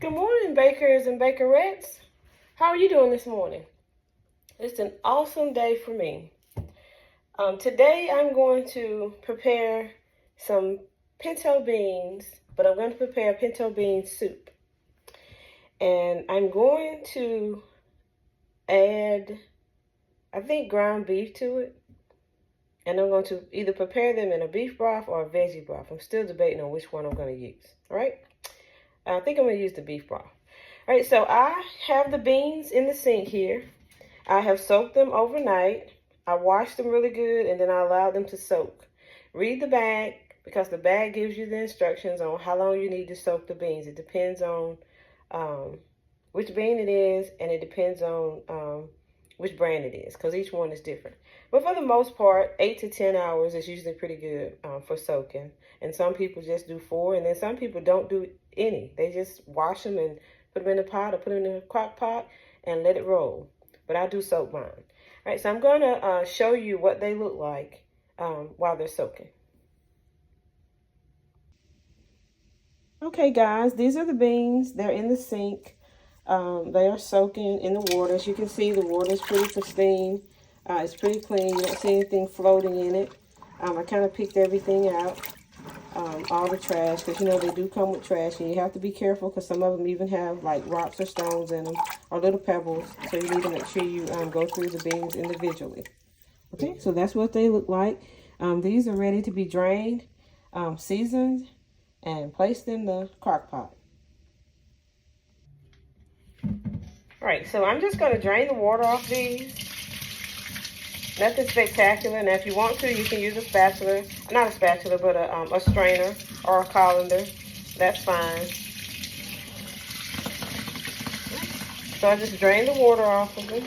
Good morning, bakers and bakerettes. How are you doing this morning? It's an awesome day for me. Today I'm going to prepare some pinto beans, but I'm going to prepare pinto bean soup. And I'm going to add, I think, ground beef to it. And I'm going to either prepare them in a beef broth or a veggie broth. I'm still debating on which one I'm going to use, all right? I think I'm going to use the beef broth. All right, so I have the beans in the sink here. I have soaked them overnight. I washed them really good, and then I allowed them to soak. Read the bag, because the bag gives you the instructions on how long you need to soak the beans. It depends on which bean it is, and it depends on which brand it is, because each one is different. But for the most part, 8 to 10 hours is usually pretty good for soaking. And some people just do 4, and then some people don't do any. They just wash them and put them in the pot or put them in the crock pot and let it roll. But I do soak mine. All right, so I'm going to show you what they look like while they're soaking. Okay, guys, these are the beans. They're in the sink. They are soaking in the water. As you can see, the water is pretty pristine. It's pretty clean. You don't see anything floating in it. I kind of picked everything out, all the trash, because you know they do come with trash, and you have to be careful because some of them even have like rocks or stones in them or little pebbles. So you need to make sure you go through the beans individually. Okay, so that's what they look like. These are ready to be drained, seasoned, and placed in the crock pot. All right, so I'm just going to drain the water off these. Nothing spectacular. Now, if you want to, you can use a spatula. Not a spatula, but a strainer or a colander. That's fine. So I just drain the water off of them.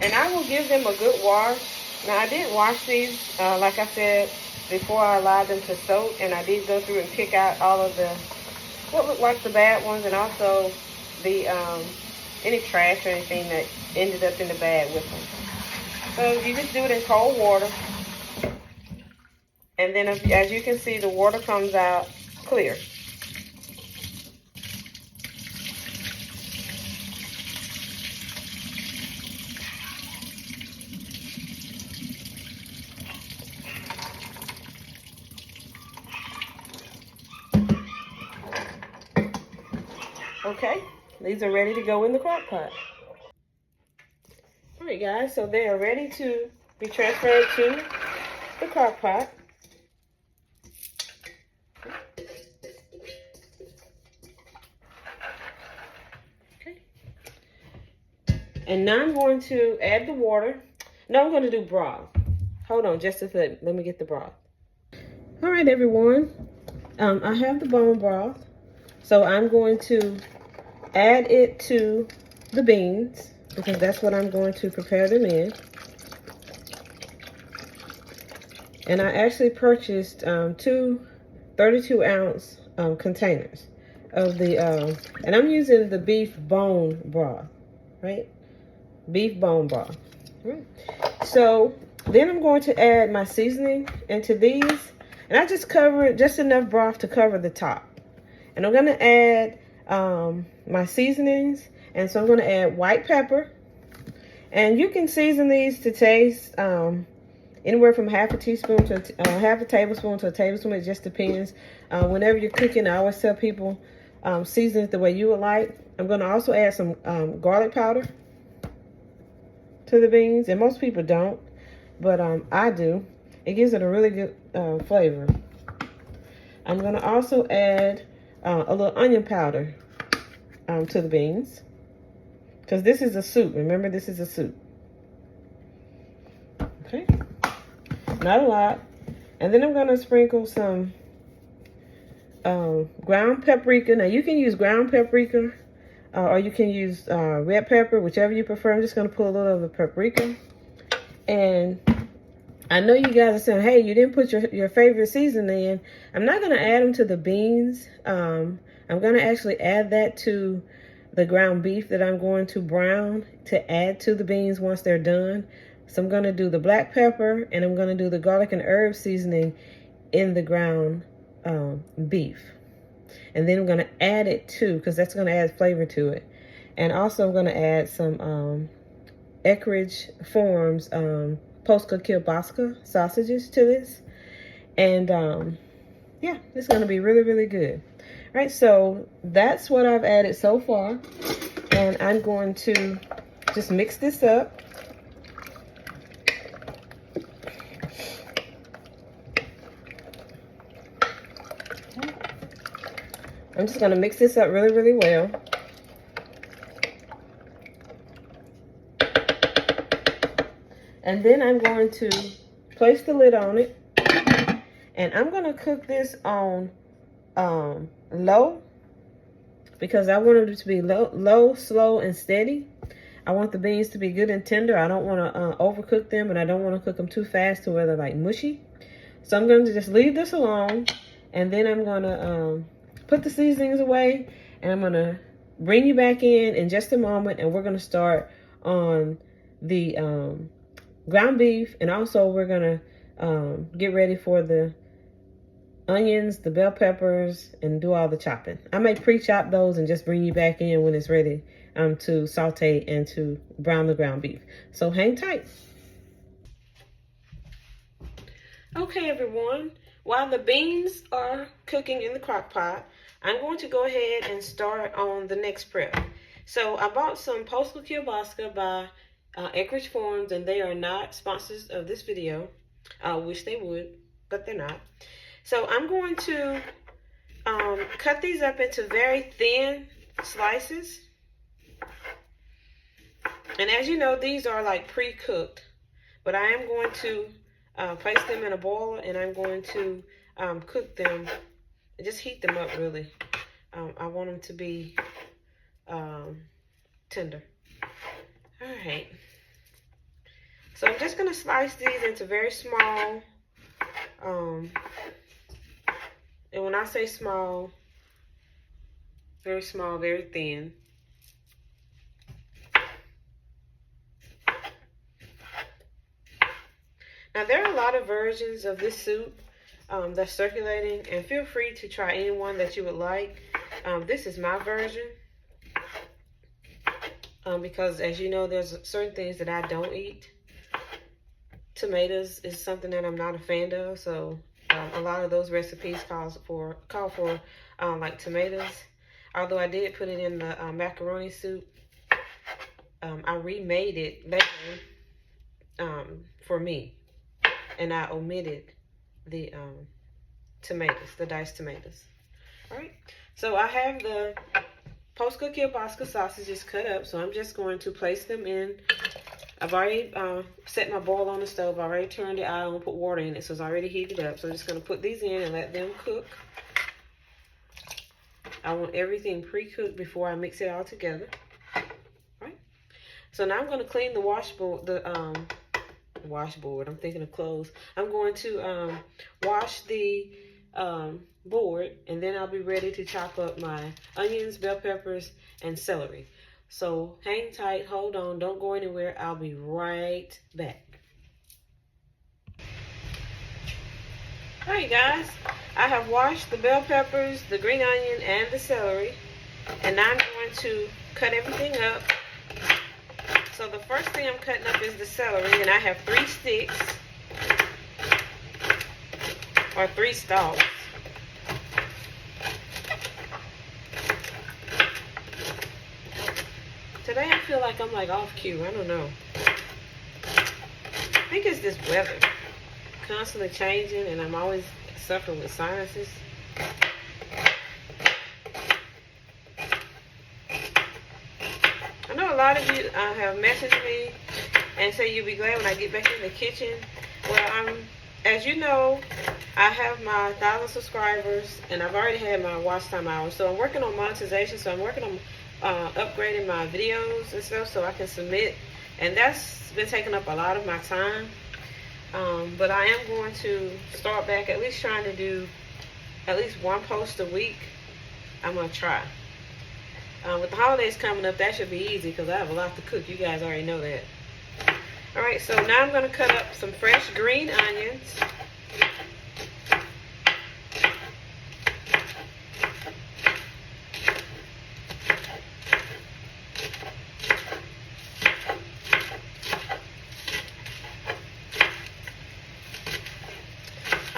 And I will give them a good wash. Now, I did wash these, like I said, before I allowed them to soak. And I did go through and pick out all of the, what looked like the bad ones, and also the any trash or anything that ended up in the bag with them. So you just do it in cold water. And then as you can see, the water comes out clear. Okay, these are ready to go in the crock pot. All right, guys, so they are ready to be transferred to the crock pot. Okay. And now I'm going to add the water. No, I'm going to do broth. Hold on just a second. Let me get the broth. All right, everyone. I have the bone broth. So I'm going to add it to the beans, because that's what I'm going to prepare them in. And I actually purchased two 32-ounce containers of the, and I'm using the beef bone broth, right? Beef bone broth. Right. So then I'm going to add my seasoning into these, and I just cover it, just enough broth to cover the top. And I'm going to add my seasonings, and so I'm going to add white pepper. And you can season these to taste anywhere from half a teaspoon to half a tablespoon to a tablespoon. It just depends. Whenever you're cooking, I always tell people season it the way you would like. I'm going to also add some garlic powder to the beans, and most people don't, but I do. It gives it a really good flavor. I'm going to also add a little onion powder to the beans, because this is a soup. Remember, this is a soup. Okay, not a lot. And then I'm going to sprinkle some ground paprika. Now, you can use ground paprika or you can use red pepper, whichever you prefer. I'm just going to put a little of the paprika. And I know you guys are saying, hey, you didn't put your favorite seasoning in. I'm not going to add them to the beans. I'm going to actually add that to the ground beef that I'm going to brown to add to the beans once they're done. So I'm going to do the black pepper, and I'm going to do the garlic and herb seasoning in the ground beef. And then I'm going to add it too, because that's going to add flavor to it. And also I'm going to add some Eckrich Farms Polska Kielbasa sausages to this. And yeah, it's going to be really, really good. All right, so that's what I've added so far. And I'm going to just mix this up. I'm just going to mix this up really, really well. And then I'm going to place the lid on it. And I'm going to cook this on low, because I want it to be low, slow, and steady. I want the beans to be good and tender. I don't want to overcook them, and I don't want to cook them too fast to where they're like mushy. So I'm going to just leave this alone, and then I'm going to put the seasonings away, and I'm going to bring you back in just a moment, and we're going to start on the ground beef, and also we're going to get ready for the onions, the bell peppers, and do all the chopping. I may pre-chop those and just bring you back in when it's ready to saute and to brown the ground beef. So hang tight. Okay, everyone. While the beans are cooking in the crock pot, I'm going to go ahead and start on the next prep. So I bought some Polska Kielbasa by Eckrich Farms, and they are not sponsors of this video. I wish they would, but they're not. So I'm going to cut these up into very thin slices. And as you know, these are like pre-cooked. But I am going to place them in a boiler, and I'm going to cook them, just heat them up really. I want them to be tender. All right. So I'm just going to slice these into very small. And when I say small, very small, very thin. Now, there are a lot of versions of this soup that's circulating, and feel free to try any one that you would like. This is my version because, as you know, there's certain things that I don't eat. Tomatoes is something that I'm not a fan of, so a lot of those recipes call for like tomatoes. Although I did put it in the macaroni soup, I remade it later for me, and I omitted the tomatoes, the diced tomatoes. All right, so I have the Polska Kielbasa sausages cut up, so I'm just going to place them in. I've already set my boil on the stove. I already turned it on and put water in it, so it's already heated up. So I'm just going to put these in and let them cook. I want everything pre-cooked before I mix it all together. All right. So now I'm going to clean the washboard. I'm thinking of clothes. I'm going to wash the board, and then I'll be ready to chop up my onions, bell peppers, and celery. So hang tight, hold on, don't go anywhere. I'll be right back. All right, guys, I have washed the bell peppers, the green onion, and the celery, and now I'm going to cut everything up. So the first thing I'm cutting up is the celery, and I have 3 sticks, or 3 stalks. Today I feel like I'm like off cue. I don't know. I think it's this weather. Constantly changing, and I'm always suffering with sinuses. I know a lot of you have messaged me and say you'll be glad when I get back in the kitchen. Well, as you know, I have my 1,000 subscribers, and I've already had my watch time hours. So I'm working on monetization. So I'm working on upgrading my videos and stuff so I can submit, and that's been taking up a lot of my time, but I am going to start back at least trying to do at least 1 post a week. I'm going to try. With the holidays coming up, that should be easy because I have a lot to cook. You guys already know that. Alright, so now I'm going to cut up some fresh green onions.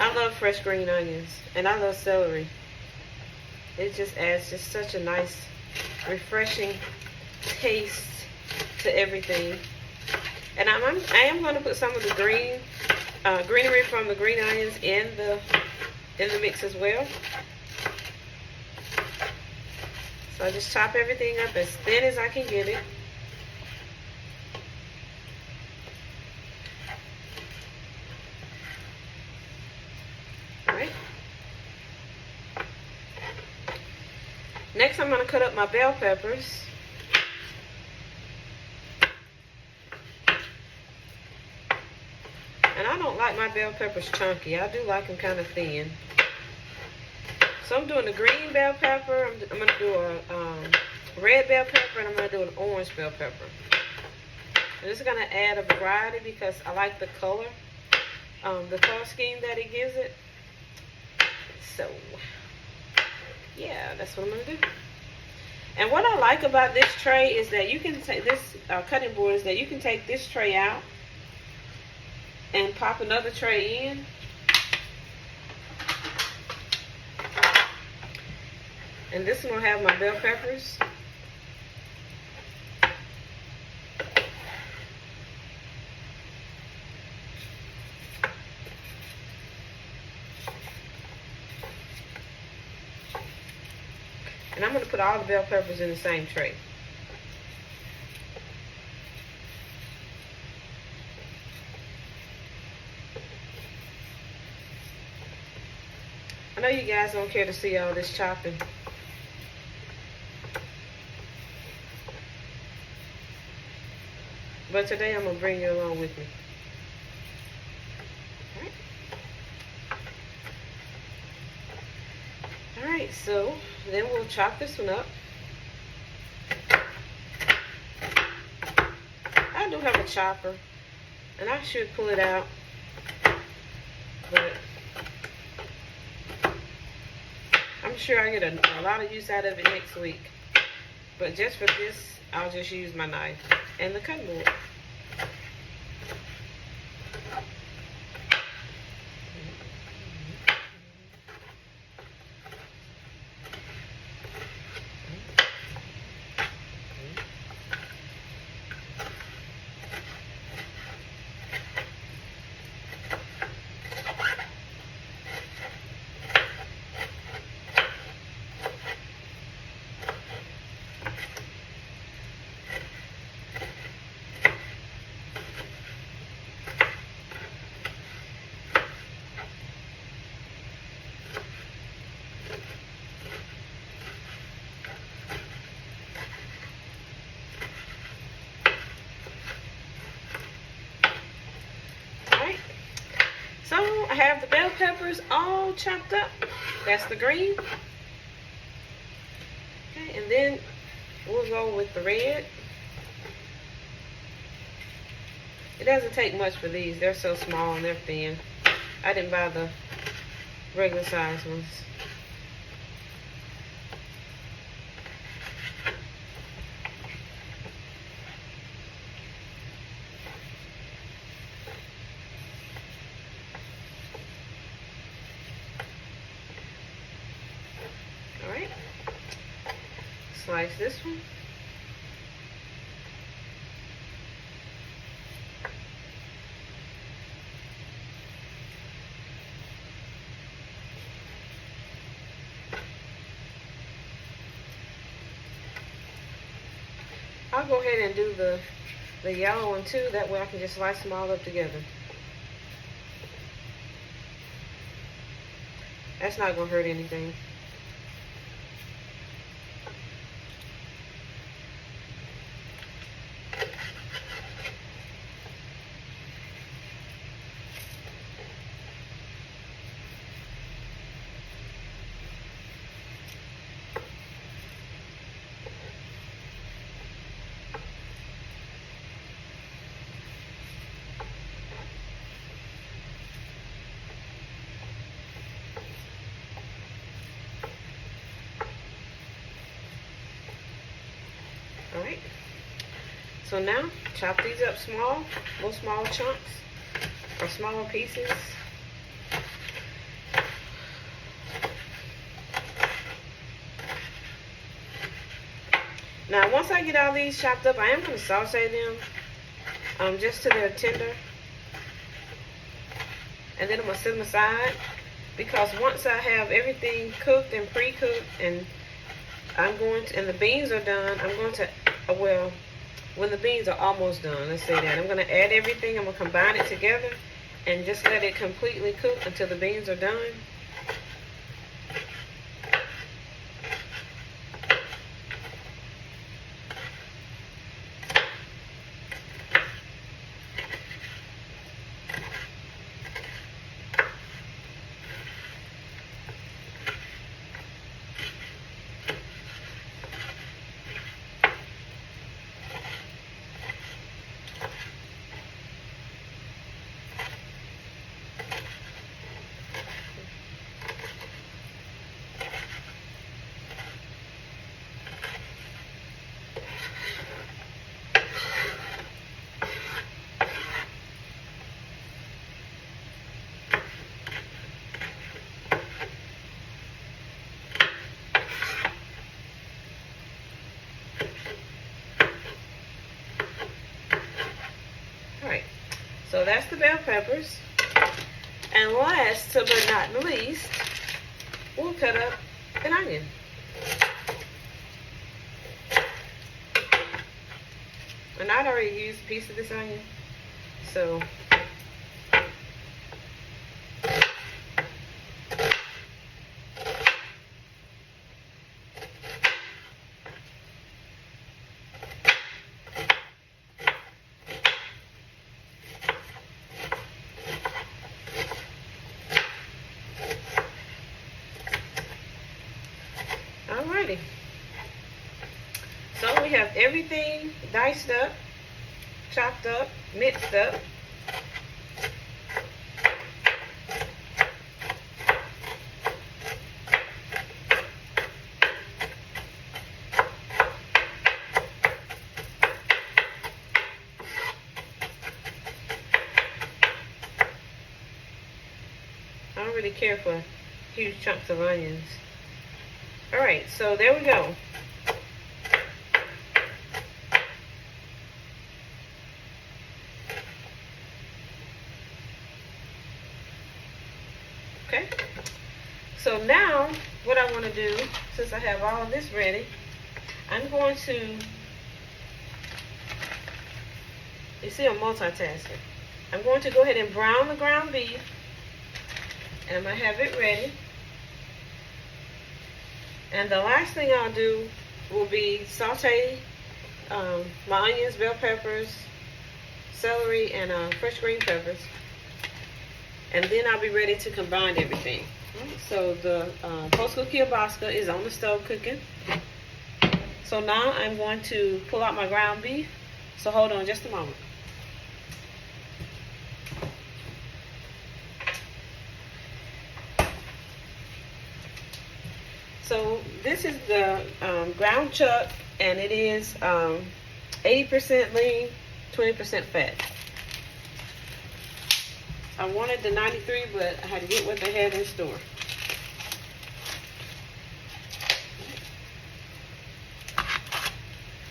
I love fresh green onions, and I love celery. It just adds just such a nice, refreshing taste to everything. And I am going to put some of the greenery from the green onions in the mix as well. So I just chop everything up as thin as I can get it. Alright. Next I'm going to cut up my bell peppers. And I don't like my bell peppers chunky. I do like them kind of thin. So I'm doing the green bell pepper. I'm going to do a red bell pepper, and I'm going to do an orange bell pepper. And this is going to add a variety because I like the color scheme that it gives it. So, yeah, that's what I'm going to do. And what I like about this tray is that you can take this cutting board is that you can take this tray out and pop another tray in. And this one will have my bell peppers. And I'm going to put all the bell peppers in the same tray. I know you guys don't care to see all this chopping. But today I'm going to bring you along with me. Alright, so then we'll chop this one up. I do have a chopper, and I should pull it out, but I'm sure I get a lot of use out of it next week. But just for this, I'll just use my knife and the cutting board. So I have the bell peppers all chopped up. That's the green. Okay, and then we'll go with the red. It doesn't take much for these. They're so small and they're thin. I didn't buy the regular size ones. Alright, slice this one. I'll go ahead and do the yellow one too, that way I can just slice them all up together. That's not going to hurt anything. Alright, so now chop these up small, little small chunks or smaller pieces. Now, once I get all these chopped up, I am going to saute them just to their tender. And then I'm going to set them aside, because once I have everything cooked and pre-cooked and and the beans are done, I'm going to, well, when the beans are almost done, let's say that, I'm going to add everything. I'm going to combine it together and just let it completely cook until the beans are done. So that's the bell peppers. And last but not least, we'll cut up an onion. And I'd already used a piece of this onion, so alrighty. So we have everything diced up, chopped up, mixed up. I don't really care for huge chunks of onions. Alright, so there we go. Okay, so now what I want to do, since I have all of this ready, I'm going to, you see I'm multitasking. I'm going to go ahead and brown the ground beef, and I'm going to have it ready. And the last thing I'll do will be saute my onions, bell peppers, celery, and fresh green peppers. And then I'll be ready to combine everything. So the Polska Kielbasa is on the stove cooking. So now I'm going to pull out my ground beef. So hold on just a moment. So this is the ground chuck, and it is 80% lean, 20% fat. I wanted the 93, but I had to get what they had in store.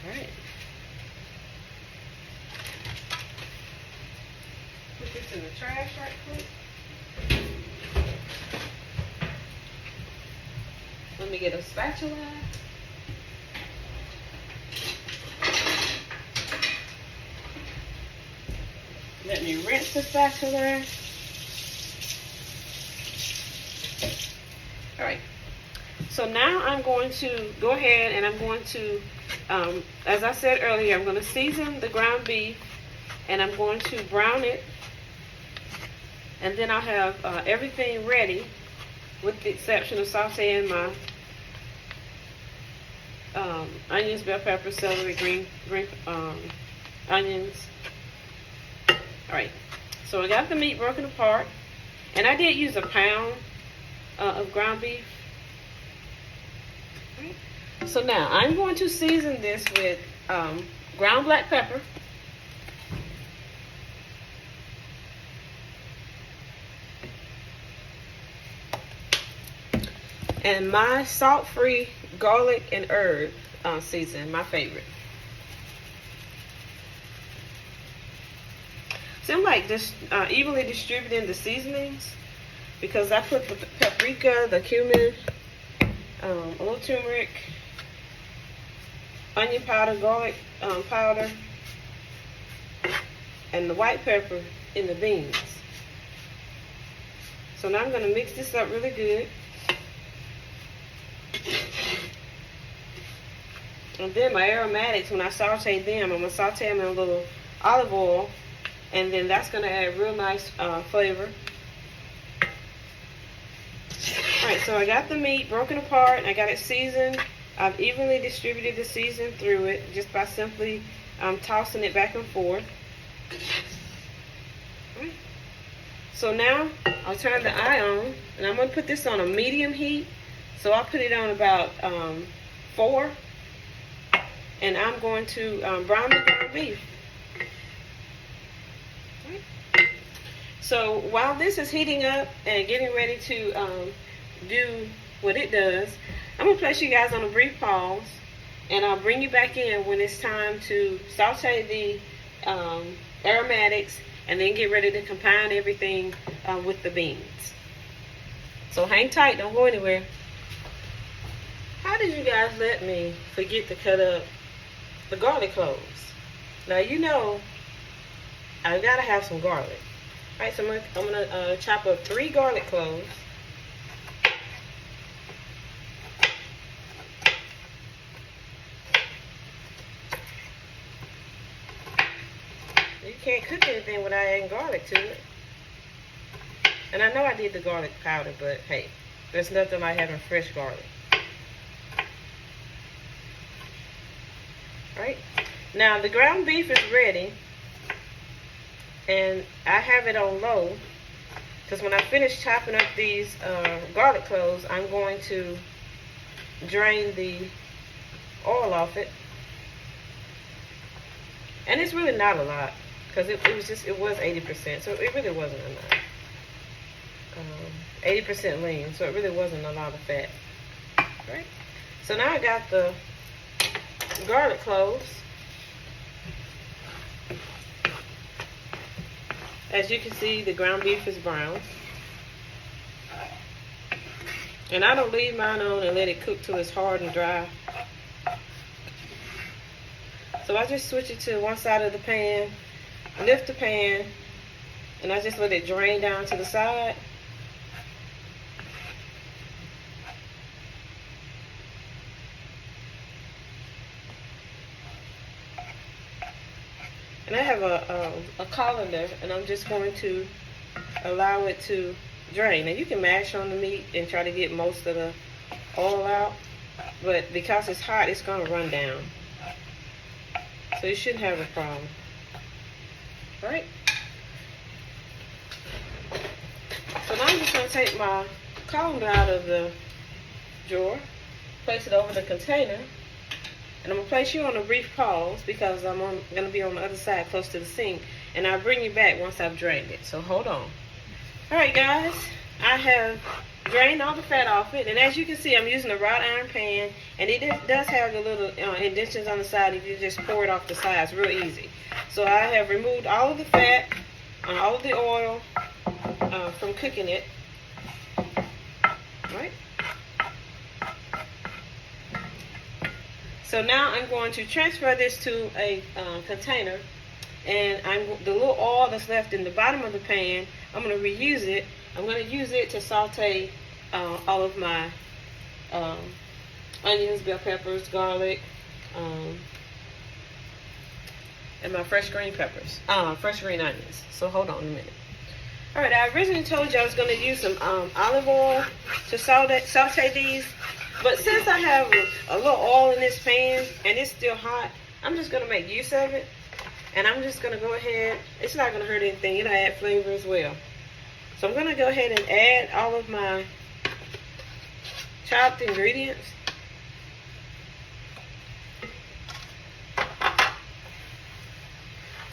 Alright. Put this in the trash right quick. Let me get a spatula. Let me rinse the spatula. Alright, so now I'm going to go ahead and I'm going to, as I said earlier, I'm going to season the ground beef and I'm going to brown it, and then I'll have everything ready with the exception of sauteing my onions, bell peppers, celery, green onions. Alright, so I got the meat broken apart, and I did use a pound of ground beef. Right. So now I'm going to season this with ground black pepper, and my salt-free garlic and herb. season, my favorite. So I'm like just evenly distributing the seasonings because I put the paprika, the cumin, a little turmeric, onion powder, garlic powder, and the white pepper in the beans. So now I'm going to mix this up really good. And then my aromatics, when I saute them, I'm going to saute them in a little olive oil. And then that's going to add real nice flavor. Alright, so I got the meat broken apart and I got it seasoned. I've evenly distributed the season through it just by simply tossing it back and forth. Right. So now I'll turn the eye on and I'm going to put this on a medium heat. So I'll put it on about 4. And I'm going to brown the ground beef. So while this is heating up and getting ready to do what it does, I'm going to place you guys on a brief pause, and I'll bring you back in when it's time to saute the aromatics and then get ready to combine everything with the beans. So hang tight, don't go anywhere. How did you guys let me forget to cut up the garlic cloves? Now you know I gotta have some garlic. Alright, so I'm gonna chop up 3 garlic cloves. You can't cook anything without adding garlic to it. And I know I did the garlic powder, but hey, there's nothing like having fresh garlic. Alright, now the ground beef is ready. And I have it on low because when I finish chopping up these garlic cloves, I'm going to drain the oil off it. And it's really not a lot because it was 80%, so it really wasn't enough. 80% lean, so it really wasn't a lot of fat. Right? So now I got the garlic cloves. As you can see, the ground beef is brown. And I don't leave mine on and let it cook till it's hard and dry. So I just switch it to one side of the pan, lift the pan, and I just let it drain down to the side. And I have a colander, and I'm just going to allow it to drain. Now you can mash on the meat and try to get most of the oil out, but because it's hot, it's going to run down. So you shouldn't have a problem. All right? So now I'm just going to take my colander out of the drawer, place it over the container, and I'm going to place you on a brief pause because I'm going to be on the other side close to the sink, and I'll bring you back once I've drained it. So hold on. Alright guys, I have drained all the fat off it, and as you can see, I'm using a wrought iron pan, and it does have the little indentions on the side if you just pour it off the sides real easy. So I have removed all of the fat, all of the oil from cooking it. Alright. So now I'm going to transfer this to a container, and the little oil that's left in the bottom of the pan, I'm going to reuse it. I'm going to use it to saute all of my onions, bell peppers, garlic, and my fresh green peppers, fresh green onions. So hold on a minute. All right, I originally told you I was going to use some olive oil to saute these. But since I have a little oil in this pan and it's still hot, I'm just going to make use of it. And I'm just going to go ahead. It's not going to hurt anything. It'll add flavor as well. So I'm going to go ahead and add all of my chopped ingredients.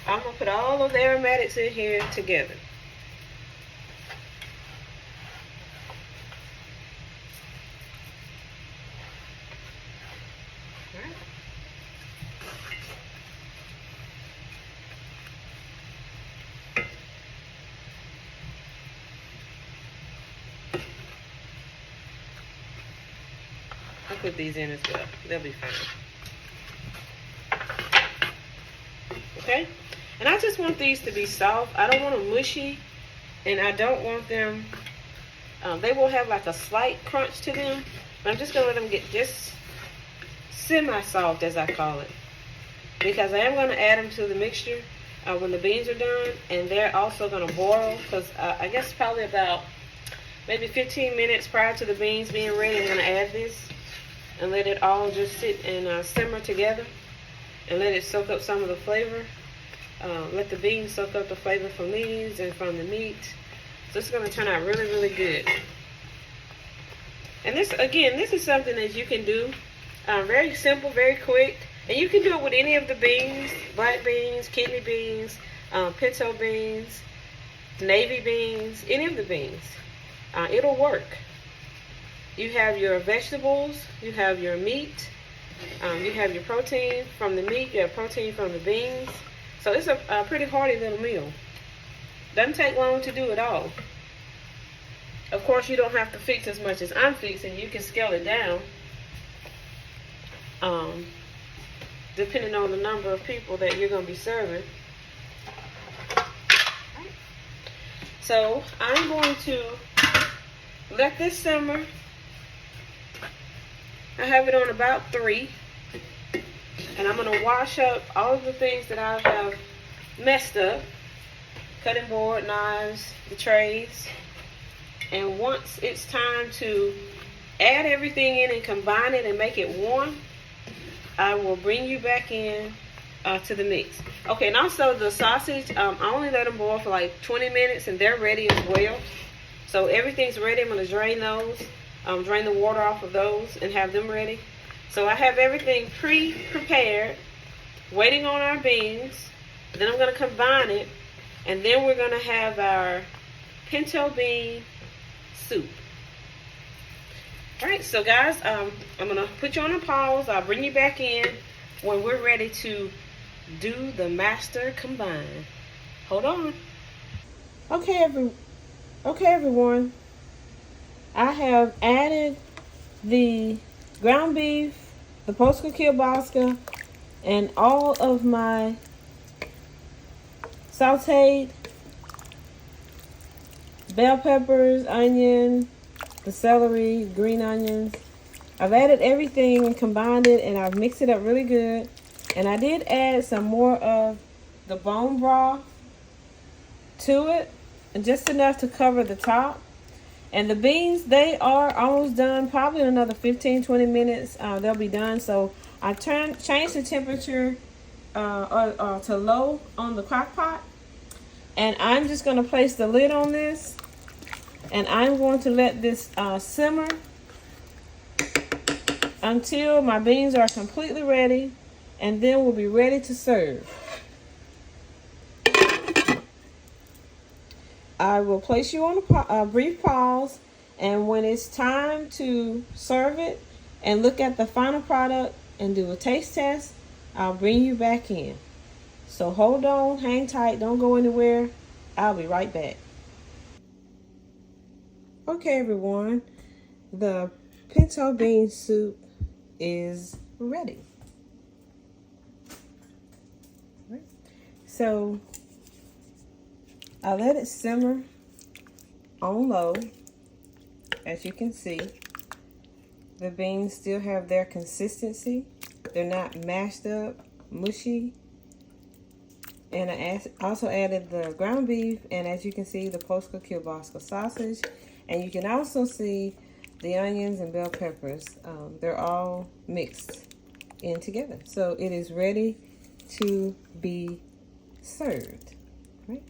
I'm going to put all of the aromatics in here together. All right. to put these in as well. They'll be fine. Okay? And I just want these to be soft. I don't want them mushy, and I don't want them, they will have like a slight crunch to them, but I'm just going to let them get just semi-soft, as I call it, because I am going to add them to the mixture when the beans are done, and they're also going to boil, because I guess probably about maybe 15 minutes prior to the beans being ready, I'm going to add this and let it all just sit and simmer together and let it soak up some of the flavor. Let the beans soak up the flavor from these and from the meat. So it's going to turn out really, really good. And this, again, this is something that you can do. Very simple, very quick. And you can do it with any of the beans, black beans, kidney beans, pinto beans, navy beans, any of the beans. It'll work. You have your vegetables, you have your meat, you have your protein from the meat, you have protein from the beans. So it's a pretty hearty little meal. Doesn't take long to do it all. Of course, you don't have to fix as much as I'm fixing. You can scale it down, depending on the number of people that you're going to be serving. So I'm going to let this simmer. I have it on about 3. And I'm going to wash up all of the things that I have messed up. Cutting board, knives, the trays. And once it's time to add everything in and combine it and make it warm, I will bring you back in to the mix. Okay, and also the sausage, I only let them boil for like 20 minutes and they're ready as well. So everything's ready. I'm going to drain those, drain the water off of those and have them ready. So I have everything pre-prepared, waiting on our beans. Then I'm going to combine it, and then we're going to have our pinto bean soup. All right, so guys, I'm going to put you on a pause. I'll bring you back in when we're ready to do the master combine. Hold on. Okay, everyone. I have added the ground beef, the Polska Kielbasa, and all of my sautéed bell peppers, onion, the celery, green onions. I've added everything and combined it, and I've mixed it up really good. And I did add some more of the bone broth to it, and just enough to cover the top. And the beans, they are almost done, probably in another 15-20 minutes they'll be done. So I changed the temperature to low on the crock pot, and I'm just going to place the lid on this, and I'm going to let this simmer until my beans are completely ready, and then we'll be ready to serve. I will place you on a brief pause, and when it's time to serve it and look at the final product and do a taste test, I'll bring you back in. So hold on, hang tight, don't go anywhere. I'll be right back. Okay, everyone, the pinto bean soup is ready. So I let it simmer on low. As you can see, the beans still have their consistency. They're not mashed up, mushy. And I also added the ground beef, and as you can see, the Polska Kielbasa sausage. And you can also see the onions and bell peppers. They're all mixed in together. So it is ready to be served. Right?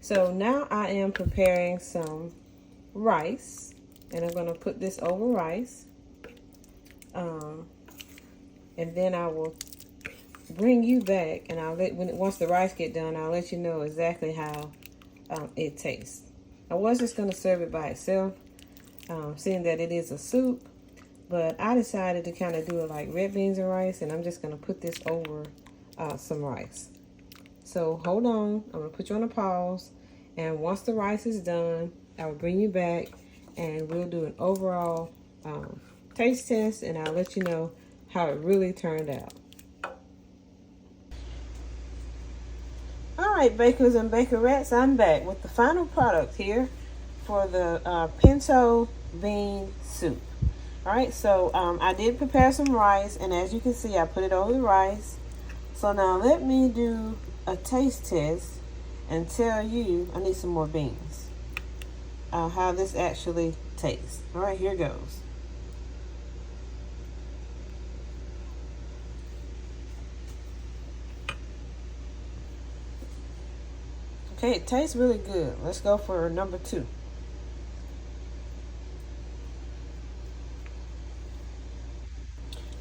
So now I am preparing some rice, and I'm going to put this over rice. And then I will bring you back, and once the rice get done, I'll let you know exactly how it tastes. I was just going to serve it by itself, seeing that it is a soup, but I decided to kind of do it like red beans and rice, and I'm just going to put this over some rice. So hold on, I'm going to put you on a pause, and once the rice is done, I will bring you back, and we'll do an overall taste test, and I'll let you know how it really turned out. All right, bakers and bakerettes, I'm back with the final product here for the pinto bean soup. All right, so I did prepare some rice, and as you can see, I put it over the rice. So now let me do a taste test and tell you, I need some more beans, how this actually tastes. All right, here goes. Okay, it tastes really good. Let's go for number 2.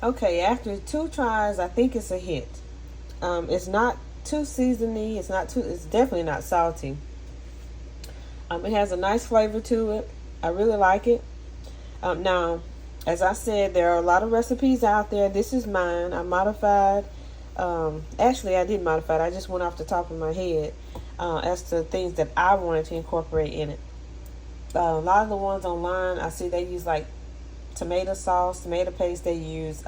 Okay, after 2 tries, I think it's a hit. It's not too seasony. It's definitely not salty. It has a nice flavor to it. I really like it. Now, as I said, there are a lot of recipes out there. This is mine. I modified. Actually, I did modify it. I just went off the top of my head as to things that I wanted to incorporate in it. A lot of the ones online, I see they use like tomato sauce, tomato paste. They use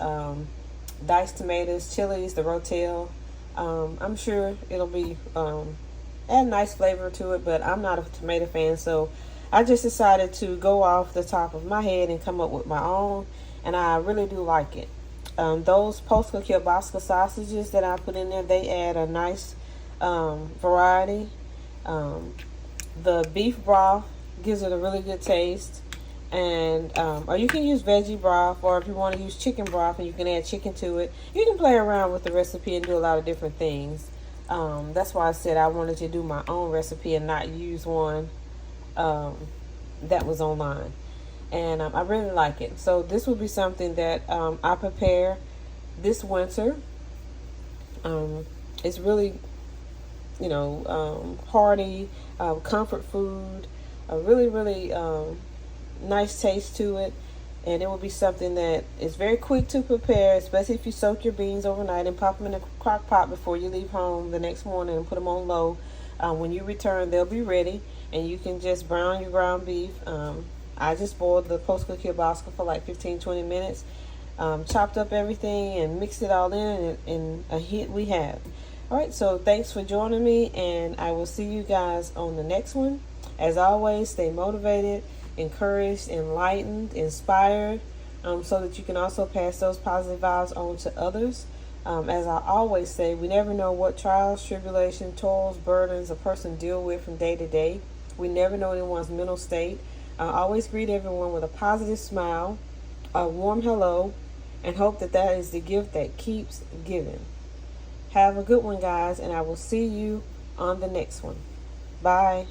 diced tomatoes, chilies, the rotel. I'm sure it'll be add a nice flavor to it, but I'm not a tomato fan, so I just decided to go off the top of my head and come up with my own, and I really do like it. Those Polska Kielbasa sausages that I put in there, they add a nice variety. The beef broth gives it a really good taste, and or you can use veggie broth, or if you want to use chicken broth and you can add chicken to it. You can play around with the recipe and do a lot of different things. That's why I said I wanted to do my own recipe and not use one that was online, and I really like it. So this will be something that I prepare this winter. It's really, you know, hearty, comfort food, a really nice taste to it, and it will be something that is very quick to prepare, especially if you soak your beans overnight and pop them in a crock pot before you leave home the next morning and put them on low. When you return, they'll be ready, and you can just brown your ground beef. I just boiled the Polska Kielbasa for like 15-20 minutes, chopped up everything and mixed it all in, and a hit we have. All right, so thanks for joining me, and I will see you guys on the next one. As always, stay motivated, encouraged, enlightened, inspired, so that you can also pass those positive vibes on to others. As I always say, we never know what trials, tribulations, toils, burdens a person deal with from day to day. We never know anyone's mental state. Always greet everyone with a positive smile, a warm hello, and hope that that is the gift that keeps giving. Have a good one, guys, and I will see you on the next one. Bye.